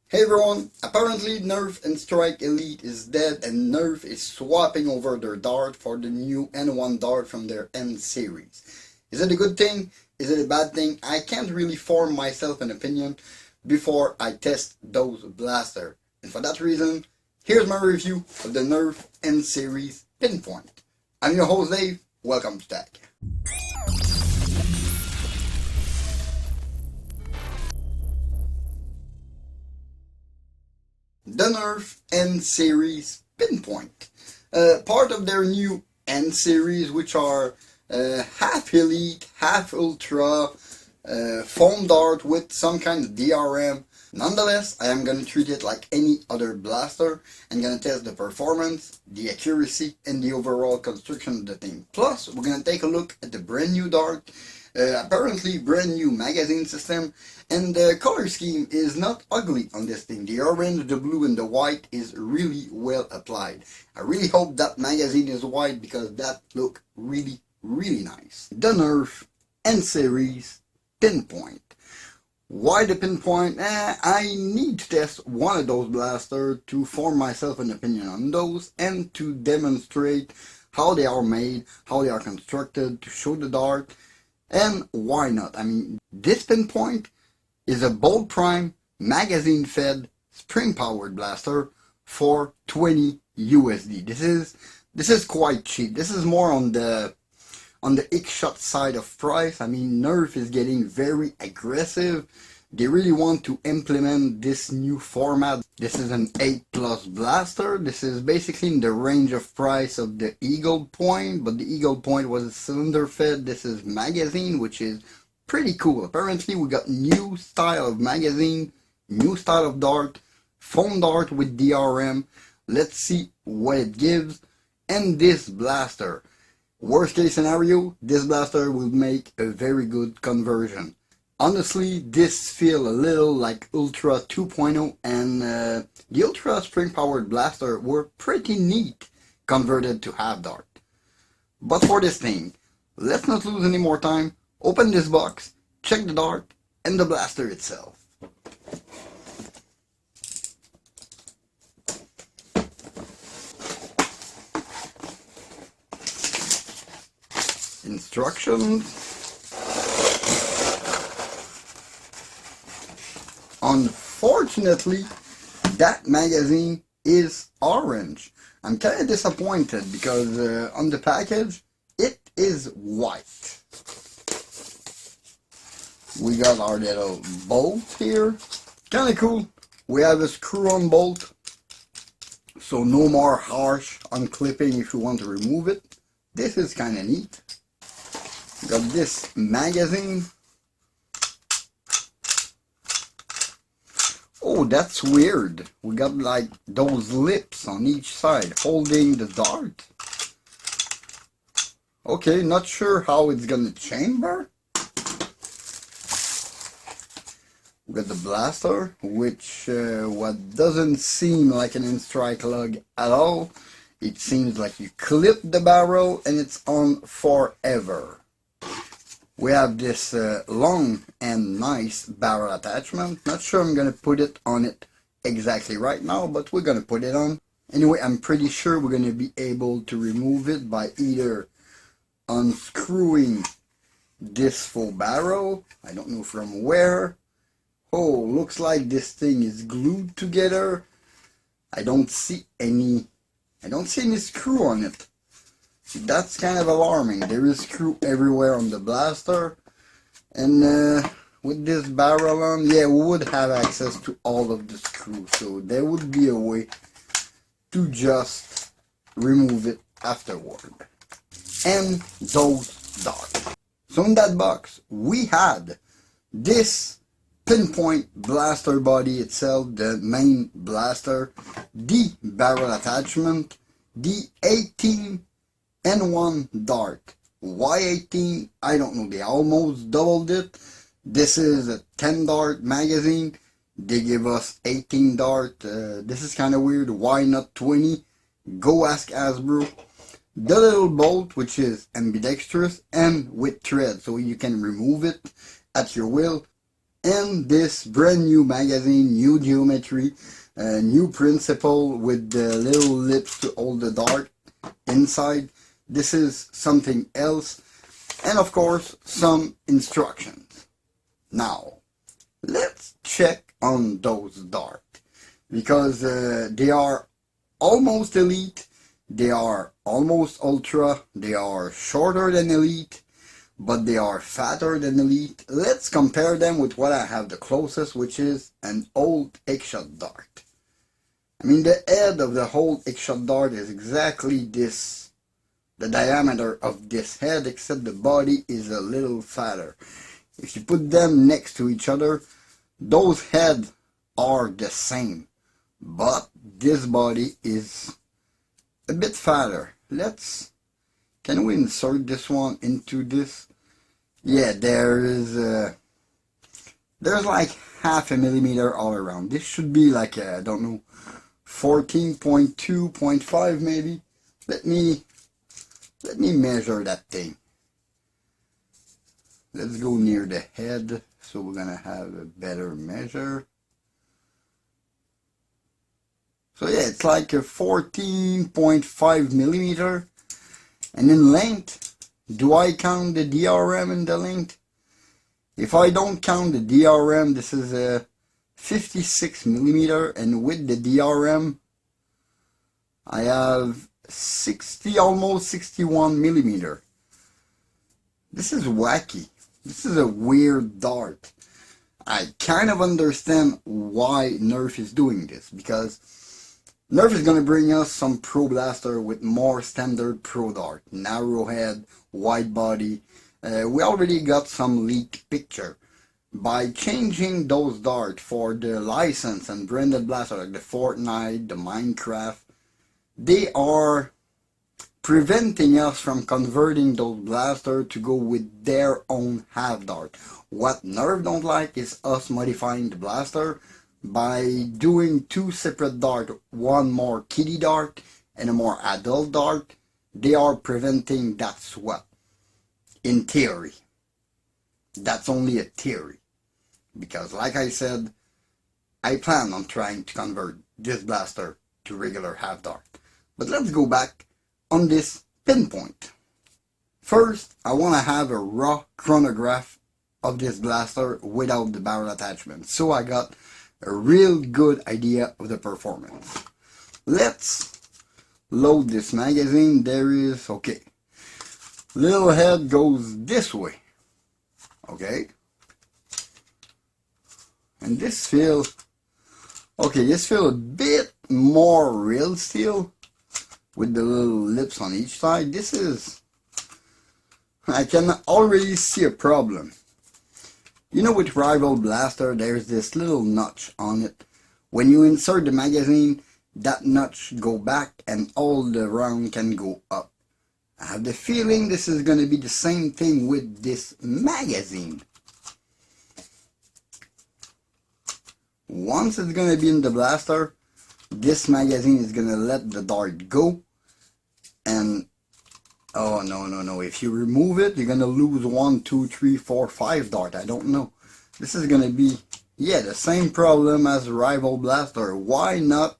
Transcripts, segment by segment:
Hey everyone, apparently Nerf and Strike Elite is dead and Nerf is swapping over their dart for the new N1 dart from their N-Series. Is it a good thing? Is it a bad thing? I can't really form myself an opinion before I test those blasters. And for that reason, here's my review of the Nerf N-Series Pinpoint. I'm your host Dave, welcome to Tech. The Nerf N-Series Pinpoint. Part of their new N-Series, which are half Elite, half Ultra, foam dart with some kind of DRM. Nonetheless, I am going to treat it like any other blaster and going to test the performance, the accuracy, and the overall construction of the thing. Plus, we're going to take a look at the brand new dart, apparently brand new magazine system, and the color scheme is not ugly on this thing. The orange, the blue, and the white is really well applied. I really hope that magazine is white because that look really nice. The Nerf N-Series Pinpoint. Why the Pinpoint? I need to test one of those blasters to form myself an opinion on those and to demonstrate how they are made, how they are constructed, to show the dart, and why not. I mean, this Pinpoint is a Bolt Prime magazine fed spring powered blaster for 20 USD. This is quite cheap. This is more on the X-Shot side of price. I mean, Nerf is getting very aggressive. They really want to implement this new format. This is an 8+ blaster. This is basically in the range of price of the Eagle Point, but the Eagle Point was a cylinder fed. This is magazine, which is pretty cool. Apparently we got new style of magazine, new style of dart, foam dart with DRM. Let's see what it gives. And this blaster, worst case scenario, this blaster will make a very good conversion. Honestly, this feels a little like Ultra 2.0 and the Ultra spring powered blaster were pretty neat converted to half dart. But for this thing, let's not lose any more time. Open this box, check the dart and the blaster itself. Instructions. Unfortunately, that magazine is orange. I'm kind of disappointed because on the package, it is white. We got our little bolt here. Kind of cool. We have a screw-on bolt, so no more harsh unclipping if you want to remove it. This is kind of neat. Got this magazine. Oh, that's weird. We got like those lips on each side holding the dart. Okay, not sure how it's gonna chamber. We got the blaster, which what doesn't seem like an N-Strike lug at all. It seems like you clip the barrel and it's on forever. We have this long and nice barrel attachment. Not sure I'm going to put it on it exactly right now, but we're going to put it on. Anyway, I'm pretty sure we're going to be able to remove it by either unscrewing this full barrel. I don't know from where. Oh, looks like this thing is glued together. I don't see any screw on it. That's kind of alarming. There is screw everywhere on the blaster. And with this barrel on, yeah, we would have access to all of the screws. So there would be a way to just remove it afterward. And those darts. So in that box, we had this Pinpoint blaster body itself, the main blaster, the barrel attachment, the 18 N1 dart. Why 18? I don't know. They almost doubled it. This is a 10 dart magazine. They give us 18 dart. This is kind of weird. Why not 20? Go ask Hasbro. The little bolt, which is ambidextrous and with thread, so you can remove it at your will. And this brand new magazine, new geometry, new principle with the little lips to hold the dart inside. This is something else. And of course, some instructions. Now, let's check on those darts. Because they are almost elite, they are almost ultra, they are shorter than elite, but they are fatter than elite. Let's compare them with what I have the closest, which is an old egg-shot dart. I mean, the head of the whole egg-shot dart is exactly this, the diameter of this head, except the body is a little fatter. If you put them next to each other, those heads are the same, but this body is a bit fatter. Can we insert this one into this? Yeah, there's like half a millimeter all around. This should be like I don't know, 14.2, 0.5 maybe. Let me measure that thing. Let's go near the head, so we're gonna have a better measure. So yeah, it's like a 14.5 millimeter. And in length, do I count the DRM in the length? If I don't count the DRM, this is a 56 millimeter, and with the DRM, I have 60, almost 61 millimeter. This is wacky. This is a weird dart. I kind of understand why Nerf is doing this, because Nerf is going to bring us some Pro Blaster with more standard Pro Dart. Narrow head, wide body. We already got some leaked picture. By changing those darts for the license and branded blaster like the Fortnite, the Minecraft, they are preventing us from converting those blasters to go with their own half dart. What Nerf don't like is us modifying the blaster by doing two separate darts, one more kiddie dart and a more adult dart. They are preventing that swap. In theory. That's only a theory. Because like I said, I plan on trying to convert this blaster to regular half dart. But let's go back on this pinpoint. First, I want to have a raw chronograph of this blaster without the barrel attachment. So I got a real good idea of the performance. Let's load this magazine. There is, okay. Little head goes this way. Okay. And this feels, okay, this feels a bit more real steel with the little lips on each side. This is, I can already see a problem. You know, with Rival Blaster, there's this little notch on it. When you insert the magazine, that notch go back and all the round can go up. I have the feeling this is going to be the same thing with this magazine. Once it's going to be in the blaster, this magazine is going to let the dart go. And, oh no, if you remove it, you're going to lose 1, 2, 3, 4, 5 dart. I don't know. This is going to be, yeah, the same problem as Rival Blaster. Why not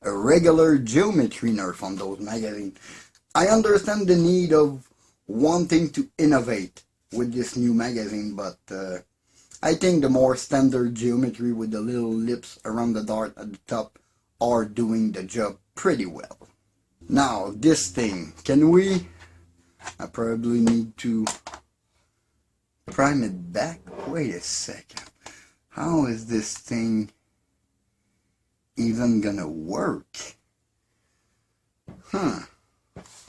a regular geometry Nerf on those magazines? I understand the need of wanting to innovate with this new magazine, but I think the more standard geometry with the little lips around the dart at the top are doing the job pretty well. Now, this thing, can we, I probably need to prime it back. Wait a second. How is this thing even gonna work?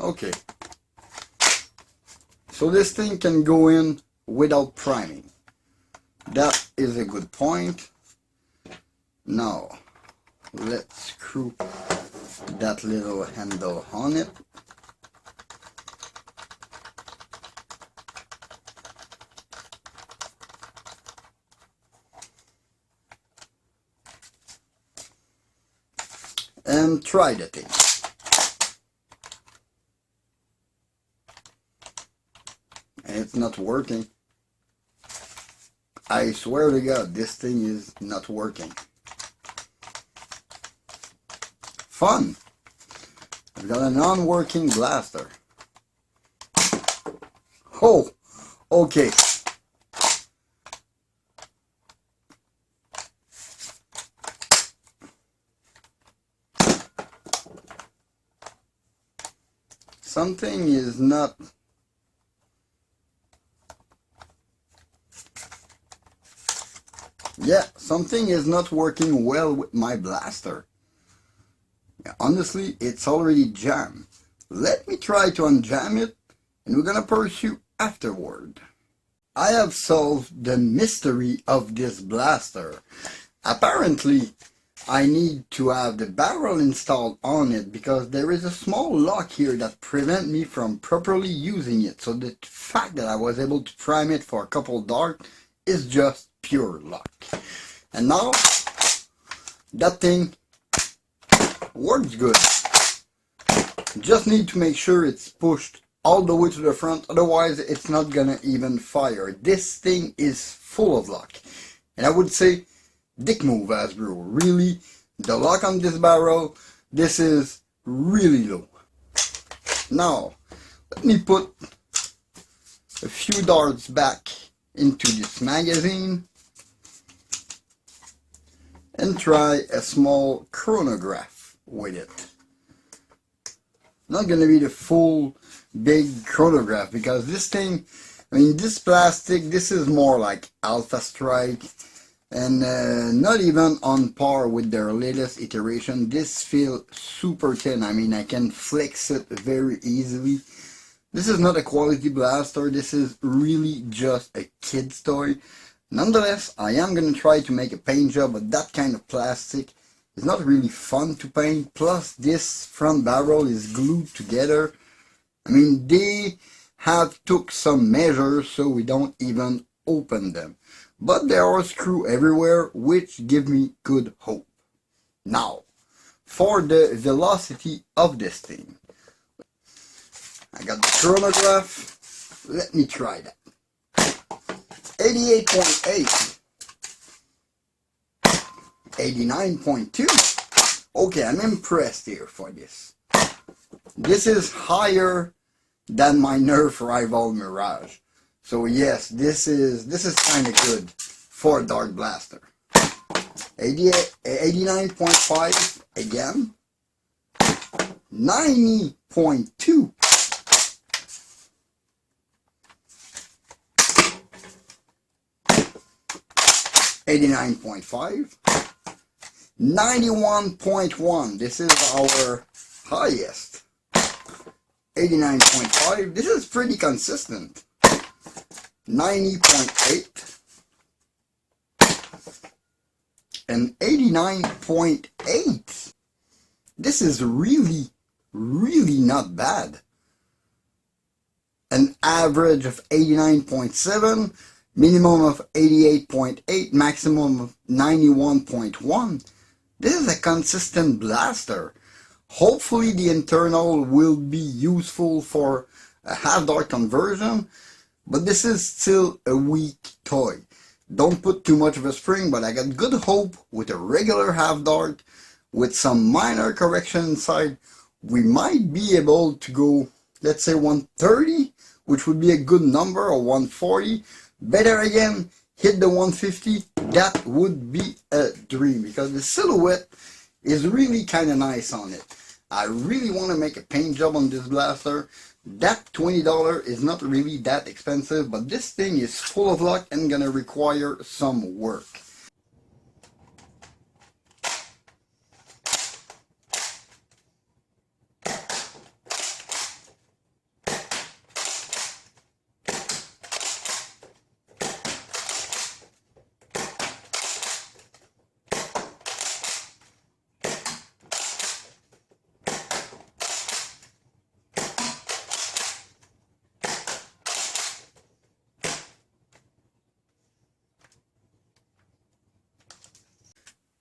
Okay. So this thing can go in without priming. That is a good point. Now, let's screw that little handle on it. And try the thing. And it's not working. I swear to God, this thing is not working. Fun! I've got a non-working blaster. Oh, okay. Something is not... Yeah, something is not working well with my blaster. Honestly, it's already jammed. Let me try to unjam it, and we're gonna pursue afterward. I have solved the mystery of this blaster. Apparently, I need to have the barrel installed on it because there is a small lock here that prevents me from properly using it. So the fact that I was able to prime it for a couple darts is just pure luck. And now, that thing works good. Just need to make sure it's pushed all the way to the front, otherwise it's not gonna even fire. This thing is full of luck. And I would say, dick move, Hasbro. Really, the lock on this barrel, this is really low. Now, let me put a few darts back into this magazine and try a small chronograph with it. Not gonna be the full big chronograph because this thing, I mean, this plastic, this is more like Alpha Strike and not even on par with their latest iteration. This feels super thin. I mean, I can flex it very easily. This is not a quality blaster. This is really just a kid's toy. Nonetheless, I am going to try to make a paint job, but that kind of plastic is not really fun to paint. Plus, this front barrel is glued together. I mean, they have took some measures so we don't even open them. But there are screws everywhere, which give me good hope. Now, for the velocity of this thing. I got the chronograph. Let me try that. 88.8. 89.2. Okay, I'm impressed here for this. This is higher than my Nerf rival Mirage. So yes, this is kind of good for a dart blaster. 89.5 again. 90.2. 89.5. 91.1. This is our highest. 89.5. This is pretty consistent. 90.8. And 89.8. This is really not bad. An average of 89.7. Minimum of 88.8, maximum of 91.1. This is a consistent blaster. Hopefully the internal will be useful for a half dart conversion, but this is still a weak toy. Don't put too much of a spring, but I got good hope with a regular half dart, with some minor correction inside, we might be able to go, let's say 130, which would be a good number, or 140. Better again, hit the 150, that would be a dream because the silhouette is really kind of nice on it. I really want to make a paint job on this blaster. That $20 is not really that expensive, but this thing is full of luck and gonna require some work.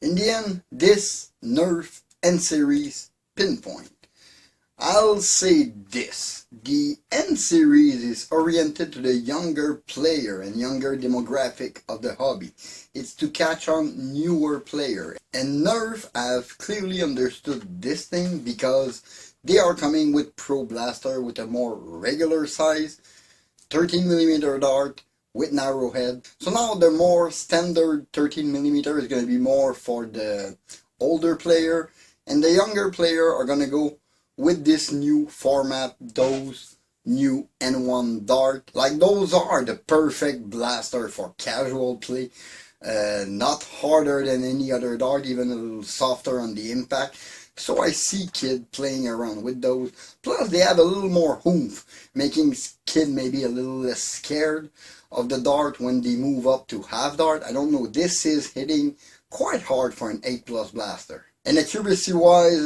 In the end, this Nerf N-Series Pinpoint. I'll say this. The N-Series is oriented to the younger player and younger demographic of the hobby. It's to catch on newer player. And Nerf have clearly understood this thing because they are coming with Pro Blaster with a more regular size, 13mm dart with narrow head. So now the more standard 13mm is going to be more for the older player, and the younger player are going to go with this new format, those new N1 dart. Like, those are the perfect blaster for casual play. Not harder than any other dart, even a little softer on the impact. So I see kid playing around with those. Plus they have a little more oomph, making kid maybe a little less scared of the dart when they move up to half dart. I don't know, this is hitting quite hard for an 8+ blaster. And accuracy wise,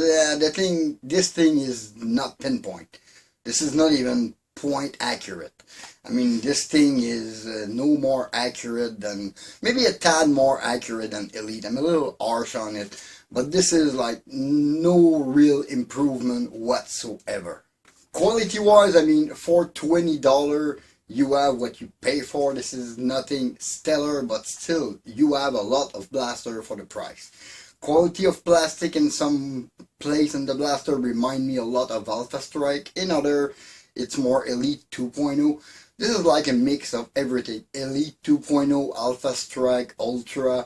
this thing is not pinpoint. This is not even point accurate. I mean, this thing is no more accurate than, maybe a tad more accurate than Elite. I'm a little harsh on it, but this is like no real improvement whatsoever. Quality wise, I mean, for $20 you have what you pay for. This is nothing stellar, but still you have a lot of blaster for the price. Quality of plastic in some place in the blaster remind me a lot of Alpha Strike. In other, it's more Elite 2.0. This is like a mix of everything. Elite 2.0, Alpha Strike, Ultra.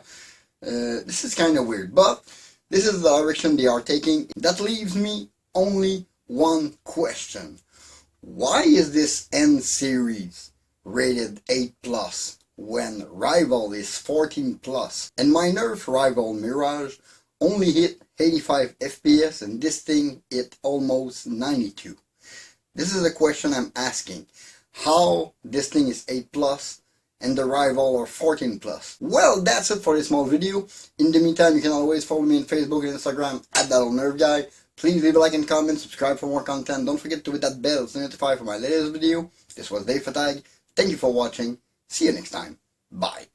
This is kind of weird, but this is the direction they are taking. That leaves me only one question. Why is this N-Series rated 8+ when Rival is 14+? And my Nerf Rival Mirage only hit 85 FPS and this thing hit almost 92. This is a question I'm asking. How this thing is 8+ and the Rival are 14+? Well, that's it for this small video. In the meantime, you can always follow me on Facebook and Instagram at @ThatOldNerfGuy. Please leave a like and comment, subscribe for more content. Don't forget to hit that bell to notify for my latest video. This was Dave Fatag. Thank you for watching. See you next time. Bye.